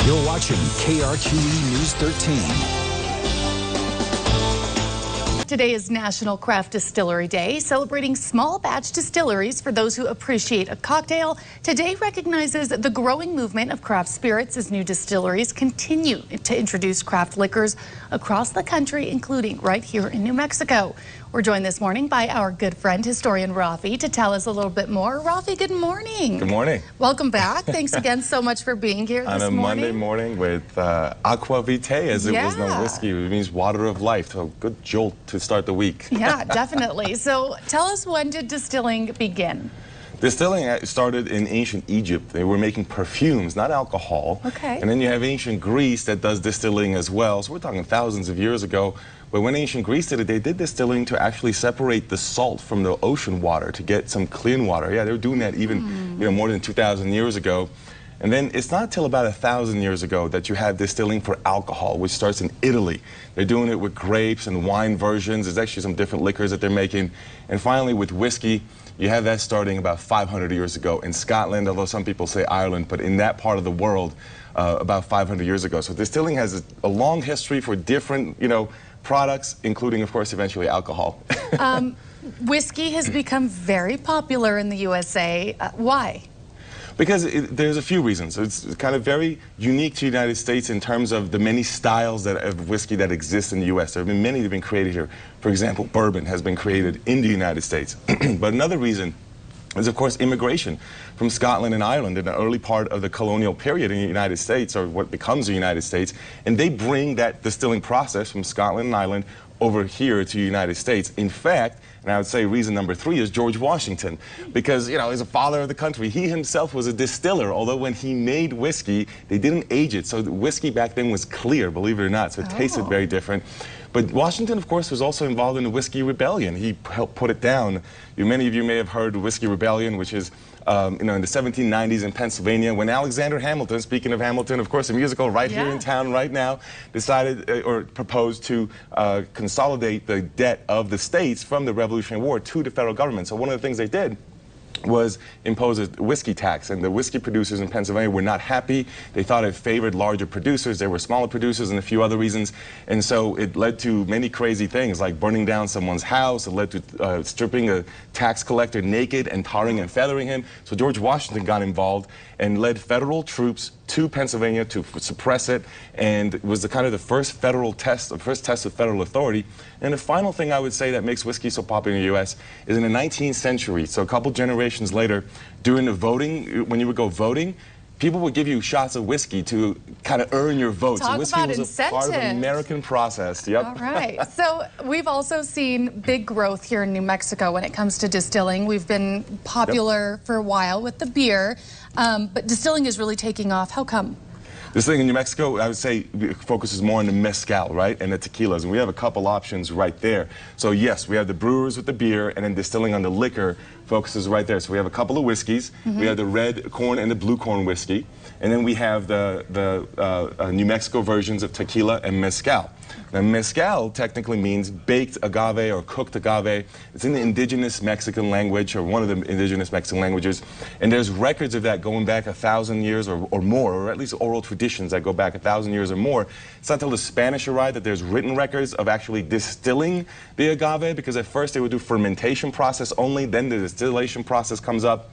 You're watching KRQE News 13. Today is National Craft Distillery Day, celebrating small batch distilleries for those who appreciate a cocktail. Today recognizes the growing movement of craft spirits as new distilleries continue to introduce craft liquors across the country, including right here in New Mexico. We're joined this morning by our good friend, historian Raffi, to tell us a little bit more. Raffi, good morning. Good morning. Welcome back. Thanks again so much for being here this morning. On a Monday morning with aqua vitae, as it was no whiskey. It means water of life. So good jolt to start the week. Yeah, definitely. So tell us, when did distilling begin? Distilling started in ancient Egypt. They were making perfumes, not alcohol. Okay. And then you have ancient Greece that does distilling as well. So we're talking thousands of years ago. But when ancient Greece did it, they did distilling to actually separate the salt from the ocean water to get some clean water. Yeah, they were doing that even more than 2,000 years ago. And then it's not till about 1,000 years ago that you have distilling for alcohol, which starts in Italy. They're doing it with grapes and wine versions. There's actually some different liquors that they're making. And finally, with whiskey, you have that starting about 500 years ago in Scotland, although some people say Ireland, but in that part of the world, about 500 years ago. So distilling has a long history for different, products, including, of course, eventually alcohol. Whiskey has become very popular in the USA. Why? Because there's a few reasons. It's kind of very unique to the United States in terms of the many styles of whiskey that exist in the U.S. There have been many that have been created here. For example, bourbon has been created in the United States. But another reason is, of course, immigration from Scotland and Ireland in the early part of the colonial period in the United States, or what becomes the United States, and they bring that distilling process from Scotland and Ireland over here to the United States. In fact, and I would say reason number 3 is George Washington, because, he's a father of the country. He himself was a distiller, although when he made whiskey, they didn't age it. So the whiskey back then was clear, believe it or not, so it tasted very different. But Washington, of course, was also involved in the Whiskey Rebellion. He helped put it down. Many of you may have heard the Whiskey Rebellion, which is in the 1790s in Pennsylvania, when Alexander Hamilton, speaking of Hamilton, of course, a musical right here in town right now, decided or proposed to consolidate the debt of the states from the Revolutionary War to the federal government. So one of the things they did was impose a whiskey tax, and the whiskey producers in Pennsylvania were not happy. They thought it favored larger producers. There were smaller producers and a few other reasons, and so it led to many crazy things like burning down someone's house. It led to stripping a tax collector naked and tarring and feathering him. So George Washington got involved and led federal troops to Pennsylvania to suppress it, and it was the first federal test, the first test of federal authority. And the final thing I would say that makes whiskey so popular in the U.S. is in the 19th century, so a couple generations later, during the voting, when you would go voting, people would give you shots of whiskey to kind of earn your vote. Talk so whiskey about was incentive. a part of the American process. Yep. All right. So we've also seen big growth here in New Mexico when it comes to distilling. We've been popular for a while with the beer, but distilling is really taking off. How come? Distilling in New Mexico, I would say, focuses more on the Mezcal, right, and the tequilas. And we have a couple options right there. So yes, we have the brewers with the beer, and then distilling on the liquor focuses right there. So we have a couple of whiskeys. We have the red corn and the blue corn whiskey. And then we have the New Mexico versions of tequila and mezcal. Now, mezcal technically means baked agave or cooked agave. It's in the indigenous Mexican language, or one of the indigenous Mexican languages. And there's records of that going back 1,000 years or more, or at least oral traditions that go back 1,000 years or more. It's not until the Spanish arrived that there's written records of actually distilling the agave, because at first they would do fermentation process only, then the distillation process comes up.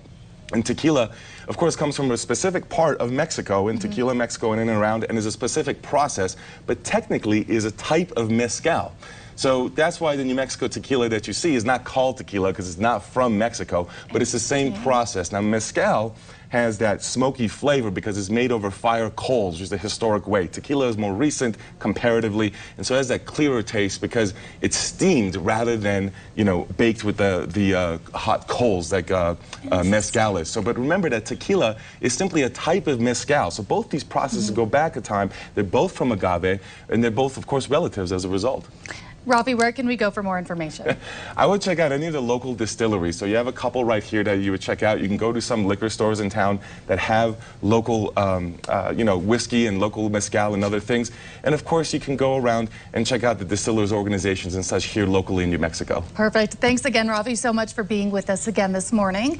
And tequila, of course, comes from a specific part of Mexico, in Tequila, Mexico, and in and around, and is a specific process, but technically is a type of mezcal. So that's why the New Mexico tequila that you see is not called tequila, because it's not from Mexico, but it's the same process. Now, mezcal has that smoky flavor because it's made over fire coals, which is the historic way. Tequila is more recent comparatively, and so it has that clearer taste because it's steamed rather than, baked with the hot coals like mezcal is. So, but remember that tequila is simply a type of mezcal. So both these processes go back a time. They're both from agave, and they're both, of course, relatives as a result. Raffi, where can we go for more information? I would check out any of the local distilleries. So you have a couple right here that you would check out. You can go to some liquor stores in town that have local, whiskey and local mezcal and other things. And of course, you can go around and check out the distillers organizations and such here locally in New Mexico. Perfect. Thanks again, Raffi, so much for being with us again this morning.